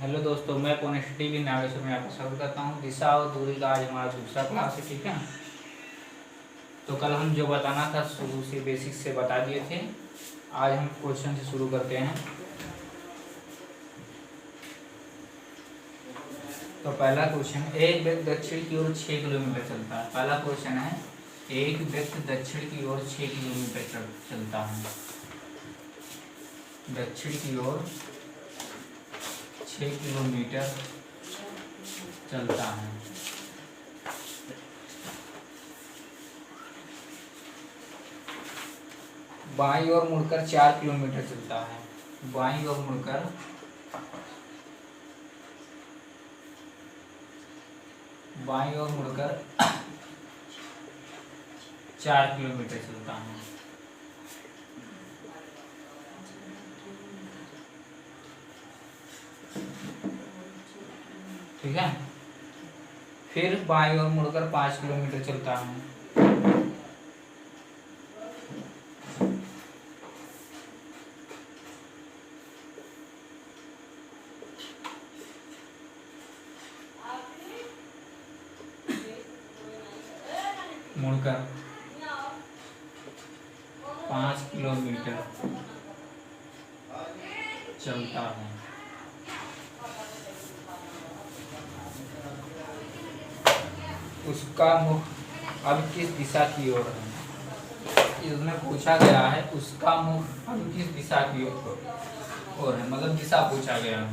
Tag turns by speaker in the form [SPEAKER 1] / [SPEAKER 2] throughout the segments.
[SPEAKER 1] Hello दोस्तों, मैं Punesh TV Nageshwar में आपका स्वागत करता हूँ। दिशा और दूरी का आज हमारा दूसरा क्लास है, ठीक है। तो कल हम जो बताना था शुरू से बेसिक से बता दिए थे। आज हम क्वेश्चन से शुरू करते हैं। तो पहला क्वेश्चन, एक व्यक्ति दक्षिण की ओर 6 किलोमीटर चलता है। पहला क्वेश्चन है, एक व्यक्ति दक्षिण की ओर 6 किलोमीटर चलता है। दक्षिण की ओर 6 किलोमीटर चलता है। बाईं ओर मुड़कर 4 किलोमीटर चलता है। बाईं ओर मुड़कर 4 किलोमीटर चलता है। ठीक है। फिर बाईं ओर मुड़कर 5 किलोमीटर चलता है। मुड़कर 5 किलोमीटर चलता है। उसका मुख अब किस दिशा की ओर है? इसमें पूछा गया है उसका मुख अब किस दिशा की ओर है, मतलब दिशा पूछा गया है।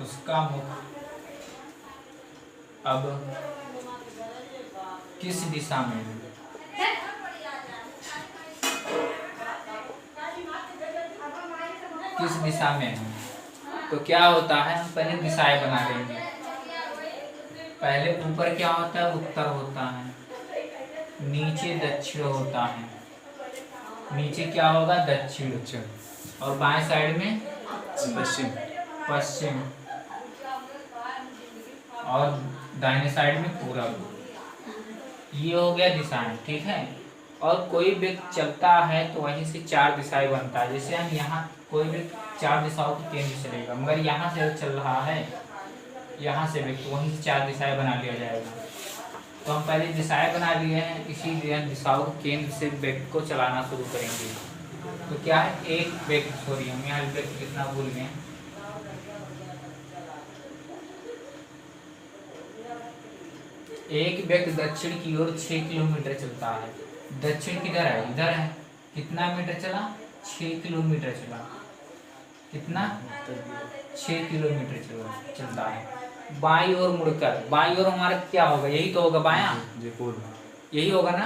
[SPEAKER 1] उसका मुख अब किस दिशा में है? किस दिशा में है? तो क्या होता है, हम पहले दिशाएं बना लेंगे। पहले ऊपर क्या होता है, उत्तर होता है। नीचे दक्षिण होता है। नीचे क्या होगा, दक्षिण। और बाएं साइड में पश्चिम। और दाहिने साइड में पूरब। ये हो गया दिशाएं, ठीक है। और कोई व्यक्ति चलता है तो वहीं से 4 दिशाएं बनता है। जैसे हम यहाँ कोई व्यक्ति 4 दिशाओं के केंद्र से चलेगा, मगर यहाँ से चल रहा है, यहाँ से व्यक्ति वहीं से 4 दिशाएं बना लिया जाएगा। तो हम पहले दिशाएं बना लिए हैं, इसी दिशाओं के केंद्र से व्यक्ति को चलाना शुरू करेंगे। तो क्या है, एक व्यक्ति, सॉरी हम यहाँ व्यक्ति कितना भूल गए। एक व्यक्ति दक्षिण की ओर 6 किलोमीटर चलता है। दक्षिण किधर है, इधर है। कितना मीटर चला, 6 किलोमीटर चला। कितना, 6 किलोमीटर चलता है। बाईं ओर मुड़कर, बाईं ओर हमारा क्या होगा, यही तो होगा बायां, यही होगा ना।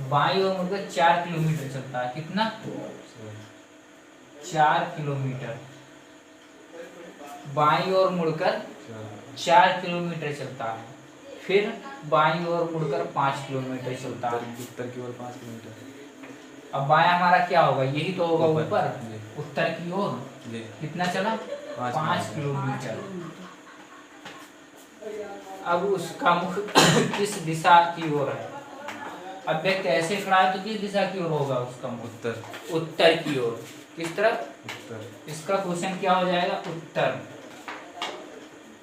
[SPEAKER 1] बाईं ओर मुड़कर 4 किलोमीटर चलता है। कितना, 4 किलोमीटर। बाईं ओर मुड़कर 4 किलोमीटर चलता है। फिर बाईं ओर मुड़कर 5 किलोमीटर चलता है।
[SPEAKER 2] उत्तर की ओर 5 किलोमीटर।
[SPEAKER 1] अब बायां हमारा क्या होगा, यही तो होगा ऊपर, उत्तर की ओर। कितना चला, 5 किलोमीटर। अब उसका मुख किस दिशा की ओर है? अब व्यक्ति ऐसे खड़ा है तो किस दिशा की ओर होगा उसका मुख? उत्तर की ओर। किस तरफ, उत्तर। इसका क्वेश्चन क्या हो जाएगा, उत्तर।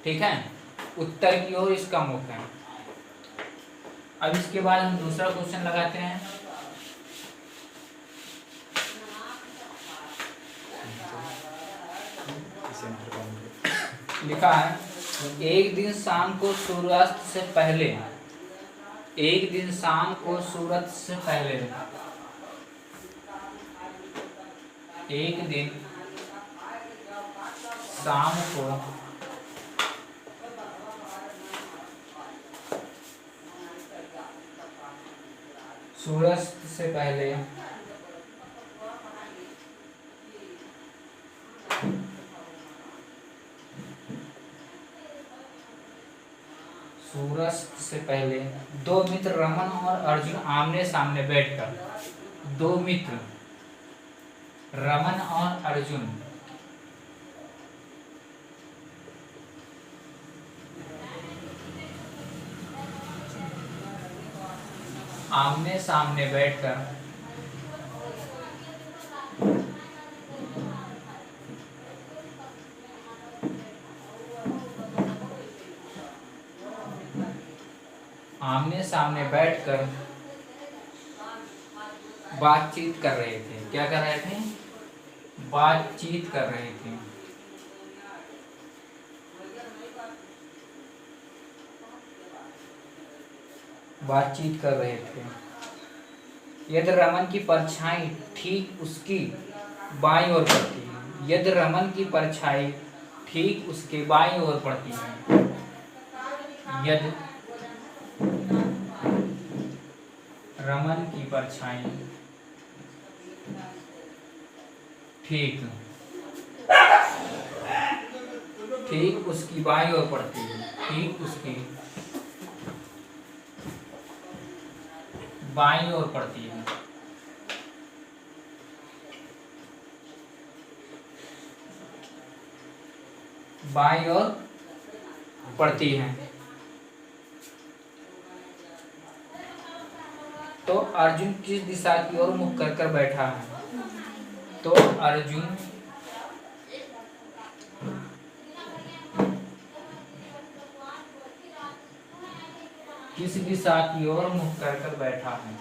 [SPEAKER 1] ठीक है, उत्तर की ओर इसका मुख है। अब इसके बाद हम दूसरा क्वेश्चन लगाते हैं। लिखा है, एक दिन शाम को सूर्यास्त से पहले, एक दिन शाम को सूरज से पहले, एक दिन शाम को सूर्यास्त से पहले सूर्यास्त से पहले 2 मित्र रमन और अर्जुन आमने सामने बैठकर, 2 मित्र रमन और अर्जुन आमने सामने बैठकर सामने बैठकर बातचीत कर रहे थे। क्या कर रहे थे? बातचीत कर रहे थे। बातचीत कर रहे थे। यदि रमन की परछाई ठीक उसकी बाईं ओर पड़ती है, यदि रमन की परछाई ठीक उसके बाईं ओर पड़ती है, यदि रमन की परछाई ठीक ठीक उसकी बाईं ओर पड़ती है, ठीक उसकी बाईं ओर पड़ती है, बाईं ओर पड़ती है, तो अर्जुन किस दिशा की ओर मुख कर कर बैठा है? तो अर्जुन किस दिशा की ओर मुख कर कर बैठा है?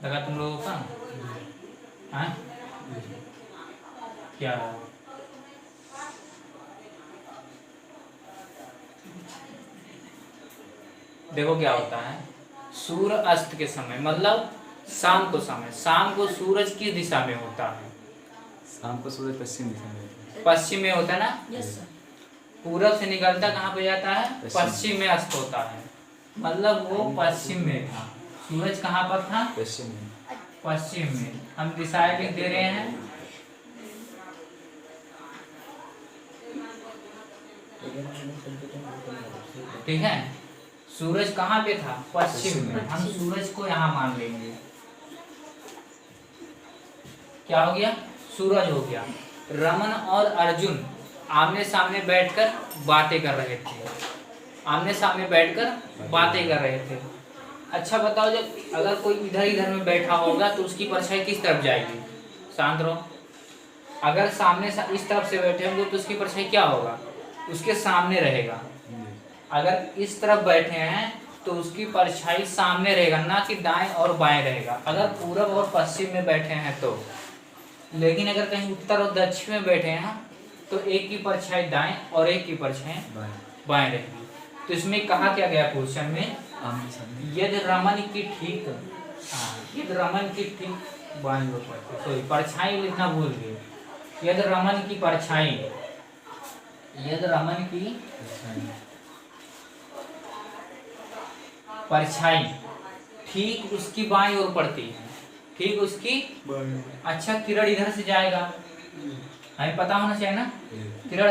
[SPEAKER 1] लगा तुम लोगों का? हाँ? क्या? देखो क्या होता है, सूर्य अस्त के समय मतलब शाम को समय, शाम को सूरज किस दिशा में होता है?
[SPEAKER 2] शाम को सूरज पश्चिम दिशा में होता है।
[SPEAKER 1] पश्चिम में होता है ना?
[SPEAKER 3] Yes sir.
[SPEAKER 1] पूरब से निकलता कहाँ पे जाता है? पश्चिम में अस्त होता है, मतलब वो पश्चिम में था। सूरज कहाँ पर था?
[SPEAKER 2] पश्चिम में।
[SPEAKER 1] पश्चिम में। हम दिशाएं लिख दे रहे हैं। ठीक है, सूरज कहाँ पे था? पश्चिम में। हम सूरज को यहाँ मान लेंगे। क्या हो गया? सूरज हो गया। रमन और अर्जुन आमने सामने बैठकर बातें कर रहे थे, आमने सामने बैठकर बातें कर रहे थे। अच्छा बताओ, जब अगर कोई इधर इधर में बैठा होगा तो उसकी परछाई किस तरफ जाएगी? शांत रहो। अगर सामने इस तरफ से बैठे होंगे तो उसकी परछाई क्या होगा? उसके सामने रहेगा। अगर इस तरफ बैठे हैं तो उसकी परछाई सामने रहेगा, ना कि दाएं और बाएं रहेगा। अगर पूरब और पश्चिम में बैठे हैं तो। लेकिन अगर कहीं उत्तर और दक्षिण में बैठे हैं तो एक की परछाई दाएं और एक की परछाई बाएं रहेगी। तो इसमें कहा क्या गया क्वेश्चन में? यदि रमन की ठीक, यदि रमन की ठीक बाईं ओर पड़ती, सॉरी परछाई लिखना भूल गए। यदि रमन की परछाई, यदि रमन की परछाई ठीक उसकी बाईं ओर पड़ती है, ठीक उसकी। अच्छा, किरण इधर से जाएगा, हमें पता होना चाहिए ना, किरण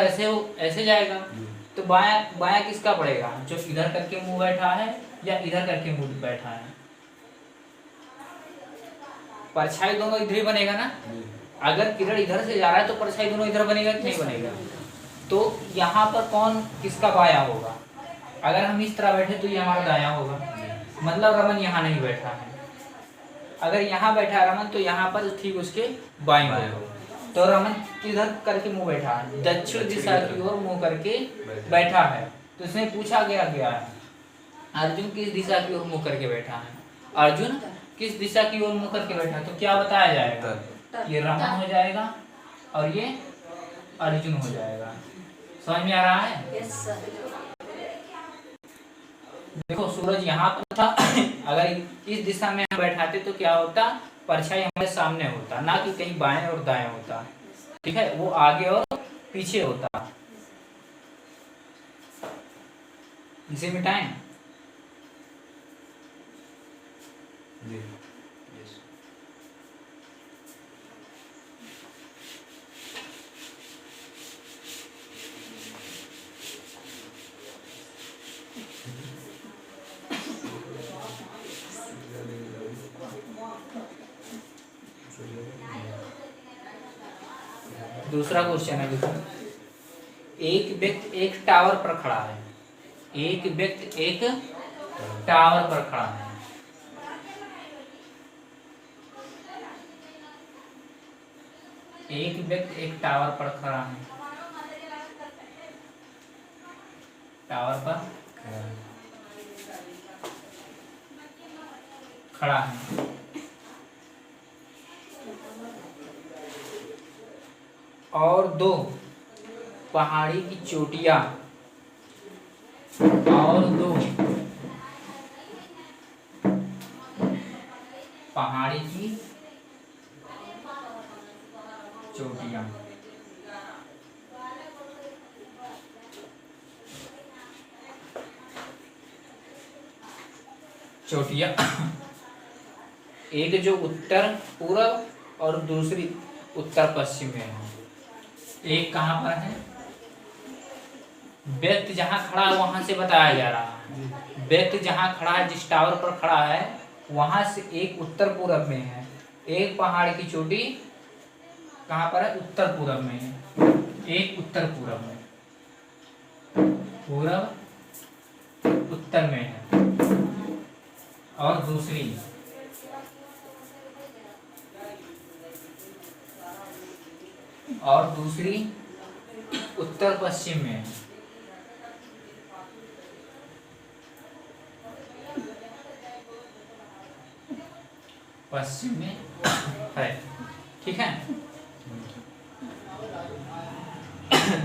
[SPEAKER 1] ऐसे जाएगा तो बायां बायां किसका पड़ेगा? जो इधर करके मुंह बैठा है या इधर करके मुंह बैठा है? परछाई दोनों इधर ही बनेगा ना। अगर किरण इधर से जा रहा है तो परछाई दोनों इधर बनेगा कि नहीं बनेगा? तो यहाँ पर कौन किसका बाया होगा? अगर हम इस तरह बैठे तो ये हमारा दाया होगा, मतलब रमन यहाँ नहीं बैठा है। अगर यहाँ बैठा है रमन तो यहाँ पर ठीक उसके बाएं होगा। तो रमन किधर करके मुंह बैठा है? दक्षिण दिशा की ओर मुंह करके बैठा है। तो इसमें पूछा गया है अर्जुन किस दिशा की ओर मुंह करके बैठा है? अर्जुन किस दिशा की ओर मुंह करके बैठा है? तो क्या बताया जाएगा? ये रमन हो जाएगा और ये अर्जुन हो जाएगा। समझ में आ रहा है?
[SPEAKER 3] Yes sir.
[SPEAKER 1] देखो सूरज यहाँ पर था, अगर इस दिशा में हम बैठाते तो क्या होता? परछाई हमारे सामने होता, ना कि कहीं बाएं और दाएं होता। ठीक है, वो आगे और पीछे होता। इसे मिटाएं। दूसरा क्वेश्चन है, देखो। एक व्यक्ति एक टावर पर खड़ा है, एक व्यक्ति एक टावर पर खड़ा है। एक व्यक्ति एक टावर पर खड़ा है, टावर पर खड़ा है। और दो पहाड़ी की चोटियां, और दो पहाड़ी की चोटियां, चोटियां एक जो उत्तर पूर्व और दूसरी उत्तर पश्चिम में है। एक कहाँ पर है, व्यक्ति जहाँ खड़ा है वहां से बताया जा रहा है। व्यक्ति जहाँ खड़ा है, जिस टावर पर खड़ा है, वहां से एक उत्तर पूर्व में है, एक पहाड़ की चोटी कहाँ पर है, उत्तर पूर्व में है, एक उत्तर पूर्व में, पूर्व उत्तर में है, और दूसरी उत्तर पश्चिम में है। पश्चिम में है, ठीक है।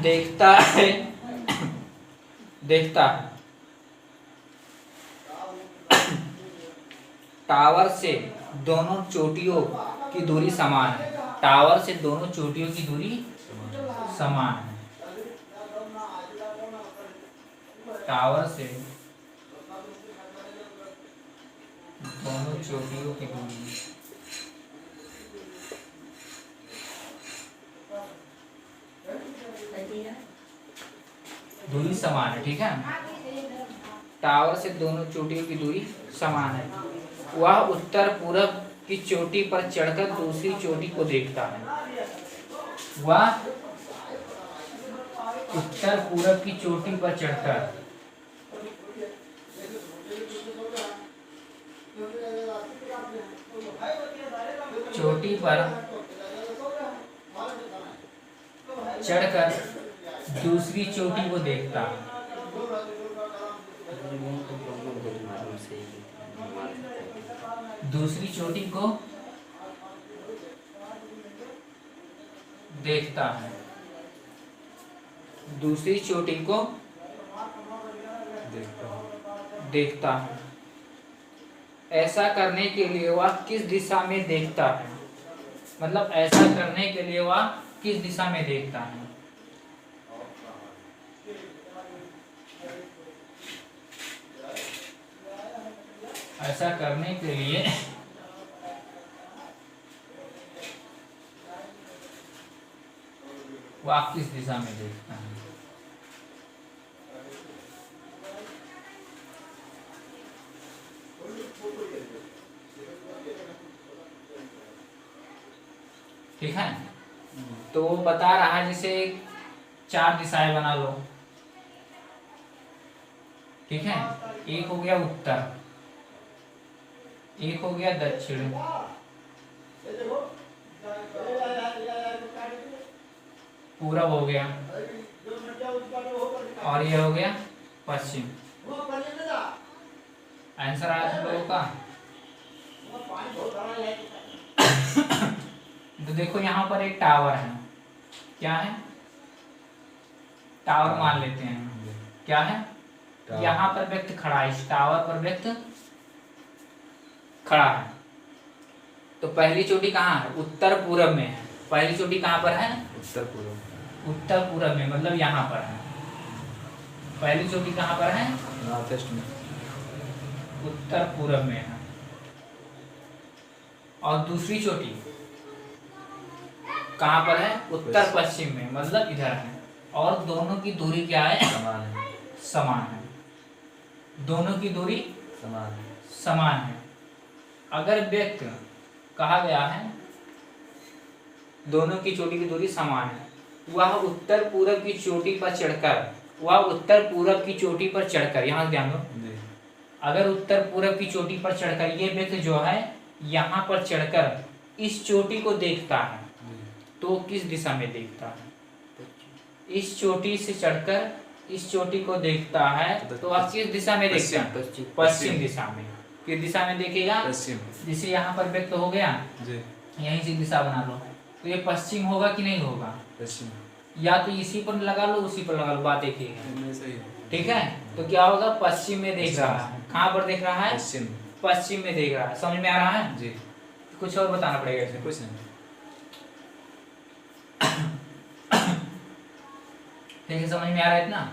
[SPEAKER 1] देखता है टावर से दोनों चोटियों की दूरी समान है, टावर से दोनों चोटियों की दूरी समान है, टावर से दोनों चोटियों की दूरी समान है, ठीक है। टावर से दोनों चोटियों की दूरी समान है। वह उत्तर पूर्व की चोटी पर चढ़कर दूसरी चोटी को देखता है। वह उत्तर पूर्व की चोटी पर चढ़कर दूसरी चोटी को देखता है। दूसरी चोटी को देखता है, दूसरी चोटी को देखता है। ऐसा करने के लिए वह किस दिशा में देखता है, मतलब ऐसा करने के लिए वह किस दिशा में देखता है। ऐसा करने के लिए वह किस दिशा में देखता है। ठीक है, तो वो बता रहा है जैसे 4 दिशाएं बना लो, ठीक है। एक हो गया उत्तर, एक हो गया दक्षिण, पूरब हो गया, और ये हो गया पश्चिम। आंसर आया तुम लोगों का। तो देखो यहाँ पर एक टावर है, क्या है, टावर मान लेते हैं, क्या है, यहाँ पर व्यक्ति खड़ा है, इस टावर पर व्यक्ति खड़ा है। तो पहली चोटी कहाँ है, उत्तर पूरब में है। पहली चोटी कहाँ पर है, उत्तर पूरब में, मतलब यहाँ पर है। पहली चोटी कहाँ पर है,
[SPEAKER 2] नॉर्थ ईस्ट में,
[SPEAKER 1] उत्तर पूरब में है। और दूसरी चोटी कहाँ पर है, उत्तर पश्चिम में, मतलब इधर है। और दोनों की दूरी क्या है, समान है। दोनों की दूरी समान है। अगर व्यक्त कहा गया है दोनों की चोटी की दूरी समान है, वह उत्तर पूरब की चोटी पर चढ़कर, यहाँ ध्यान दो, अगर उत्तर पूरब की चोटी पर चढ़कर ये व्यक्ति जो है यहाँ पर चढ़कर इस चोटी को देखता है, तो किस दिशा में देखता है? इस चोटी से चढ़कर इस चोटी को देखता है तो वह किस दिशा में देखता है? पश्चिम दिशा में। किस दिशा में देखेगा?
[SPEAKER 2] पश्चिम।
[SPEAKER 1] जैसे यहाँ पर व्यक्त हो गया, यहीं से दिशा बना लो, तो ये पश्चिम होगा कि नहीं होगा?
[SPEAKER 2] पश्चिम।
[SPEAKER 1] या तो इसी पर लगा लो, उसी पर लगा लो, बात एक ही है।
[SPEAKER 2] सही है।
[SPEAKER 1] ठीक है, तो क्या होगा? पश्चिम में देख रहा है। कहाँ पर देख रहा है?
[SPEAKER 2] पश्चिम।
[SPEAKER 1] पश्चिम में देख रहा है। समझ में आ रहा है
[SPEAKER 2] जी?
[SPEAKER 1] कुछ और बताना पड़ेगा इसे?
[SPEAKER 2] कुछ नहीं।
[SPEAKER 1] ठीक है, समझ में आ रहा है इतना?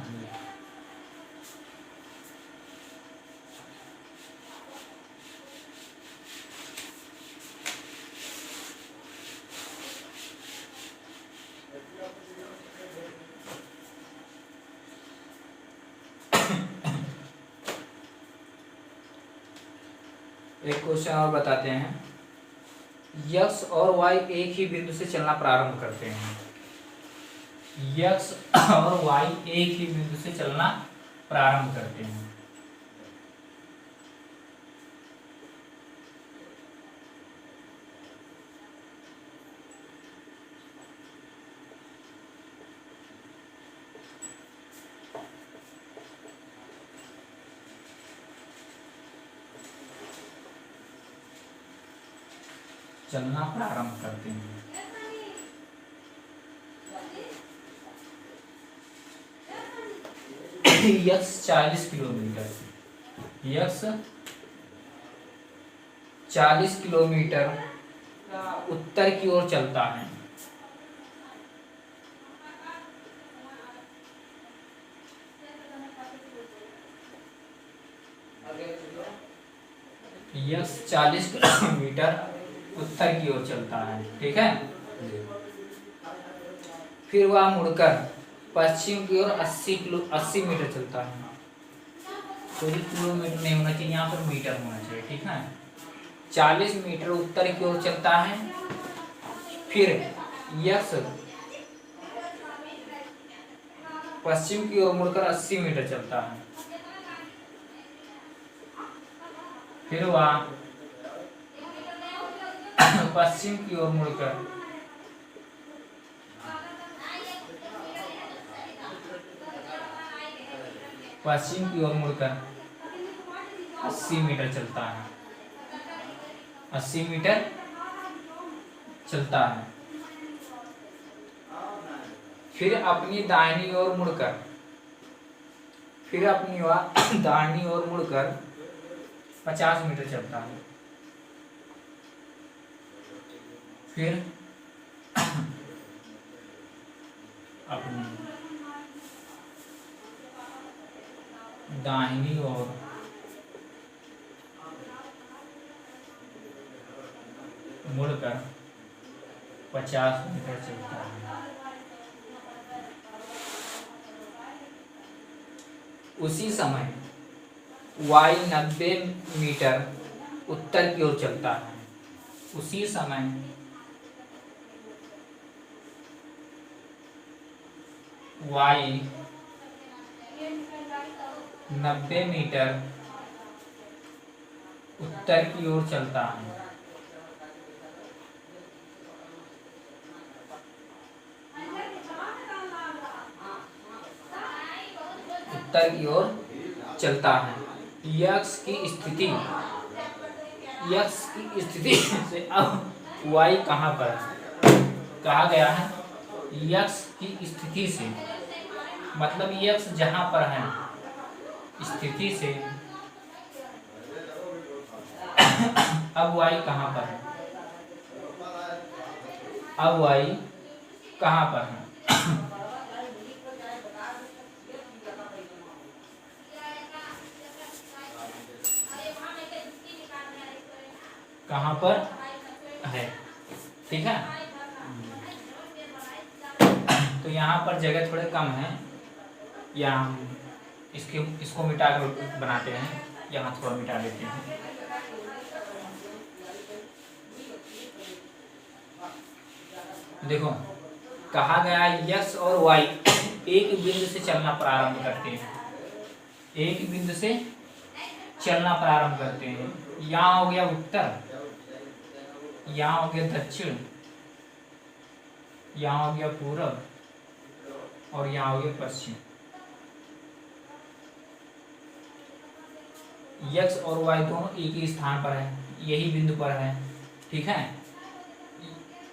[SPEAKER 1] एक क्वेश्चन और बताते हैं। x और y एक ही बिंदु से चलना प्रारंभ करते हैं। x और y एक ही बिंदु से चलना प्रारंभ करते हैं। चलना प्रारंभ करते हैं। यक्स 40 किलोमीटर, यक्स 40 किलोमीटर उत्तर की ओर चलता है। यक्स 40 किलोमीटर उत्तर की ओर चलता है। ठीक है, फिर वह मुड़कर पश्चिम की ओर 80 मीटर चलता है। तो किलोमीटर नहीं होना चाहिए, यहाँ पर मीटर होना चाहिए। ठीक है, 40 मीटर उत्तर की ओर चलता है। फिर यक्स पश्चिम की ओर मुड़कर 80 मीटर चलता है। फिर वह पश्चिम की ओर मुड़कर पश्चिम की ओर मुड़कर 80 मीटर चलता है। 80 मीटर चलता है। फिर अपनी दाहिनी ओर मुड़कर फिर अपनी दाहिनी ओर मुड़कर 50 मीटर चलता है। फिर अपनी दाहिनी ओर मुड़कर 50 मीटर चलता है। उसी समय y 90 मीटर उत्तर की ओर चलता है। उसी समय y 90 मीटर उत्तर की ओर चलता है। उत्तर की ओर चलता है। यक्स की स्थिति से अब y कहाँ पर है? कहा गया है यक्स की स्थिति से, मतलब यक्स जहाँ पर है स्थिति से अब y कहाँ पर है? अब y कहाँ पर है? कहाँ पर है? ठीक है, तो यहाँ पर जगह थोड़े कम है, यहाँ हम इसको मिटा कर बनाते हैं। यहाँ थोड़ा मिटा देते हैं। देखो, कहा गया यक्स और वाई एक बिंदु से चलना प्रारंभ करते हैं। एक बिंदु से चलना प्रारंभ करते हैं। यहाँ हो गया उत्तर, यहाँ हो गया दक्षिण, यहाँ हो गया पूरब और यहाँ हो गया पश्चिम। यक्स और वाई दोनों एक ही स्थान पर है, यही बिंदु पर है, ठीक है।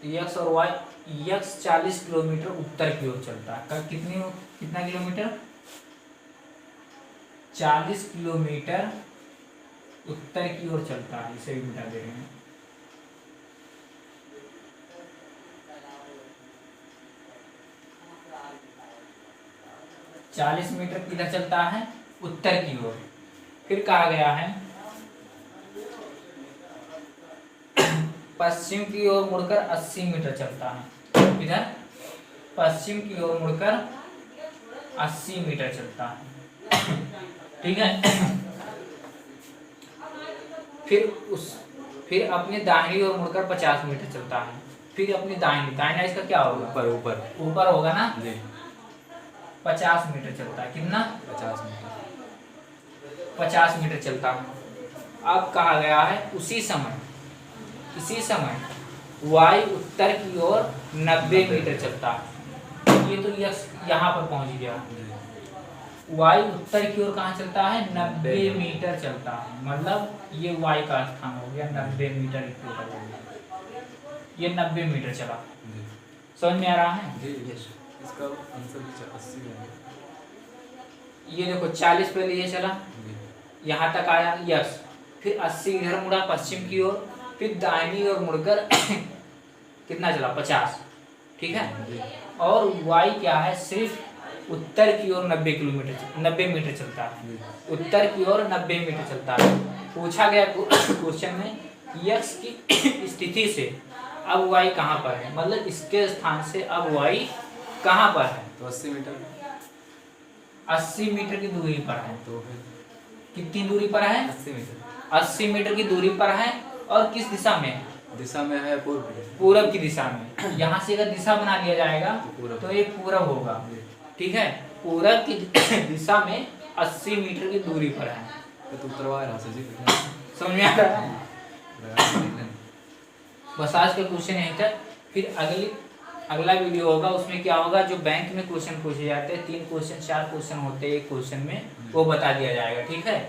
[SPEAKER 1] यक्स और वाई, यक्स 40 किलोमीटर उत्तर की ओर चलता है। कितना किलोमीटर? 40 किलोमीटर उत्तर की ओर चलता है। इसे भी मिटा दे रहे हैं। चालीस मीटर किधर चलता है? उत्तर की ओर। फिर कहा गया है पश्चिम की ओर मुड़कर 80 मीटर चलता है। किधर? पश्चिम की ओर मुड़कर 80 मीटर चलता है, ठीक है। फिर अपनी दाहिनी ओर मुड़कर 50 मीटर चलता है। फिर अपनी दाहिना इसका क्या होगा? ऊपर होगा ना जी। 50 मीटर चलता है। कितना? 50 मीटर चलता है। अब कहा गया है इसी समय वाई उत्तर की ओर 90 मीटर चलता है। ये तो यहाँ पर पहुंच गया। वाई उत्तर की ओर कहाँ चलता है? 90 मीटर चलता है। मतलब ये वाई का स्थान हो गया, 90 मीटर हो गया। ये 90 मीटर चला। समझ में आ रहा है?
[SPEAKER 2] इसका आंसर 80 है।
[SPEAKER 1] ये देखो 40 पहले ये चला, यहाँ तक आया यस, फिर 80 इधर मुड़ा पश्चिम की ओर, फिर दाहिनी ओर मुड़कर कितना चला? 50, ठीक है। और वाई क्या है? सिर्फ उत्तर की ओर 90 मीटर चलता है। उत्तर की ओर 90 मीटर चलता है। पूछा गया क्वेश्चन में यक्स की स्थिति से अब वाई कहाँ पर है, मतलब इसके स्थान से अब वाई कहाँ पर है?
[SPEAKER 2] तो 80 मीटर
[SPEAKER 1] 80 मीटर की दूरी पर है।
[SPEAKER 2] तो
[SPEAKER 1] कितनी दूरी पर है?
[SPEAKER 2] 80 मीटर
[SPEAKER 1] 80 मीटर की दूरी पर है। और किस दिशा में है?
[SPEAKER 2] दिशा में है
[SPEAKER 1] पूरब की दिशा में। यहाँ से अगर दिशा बना लिया जाएगा तो ये पूरब होगा, ठीक है। पूरब की दिशा में 80 मीटर की दूरी पर है।
[SPEAKER 2] तो उत्तरवाह राशि जी
[SPEAKER 1] समझ में आ रहा है? बस आज का क्वेश्चन यहीं तक। फिर अगला वीडियो होगा, उसमें क्या होगा, जो बैंक में क्वेश्चन पूछे जाते हैं 3 क्वेश्चन 4 क्वेश्चन होते हैं एक क्वेश्चन में, वो बता दिया जाएगा, ठीक है।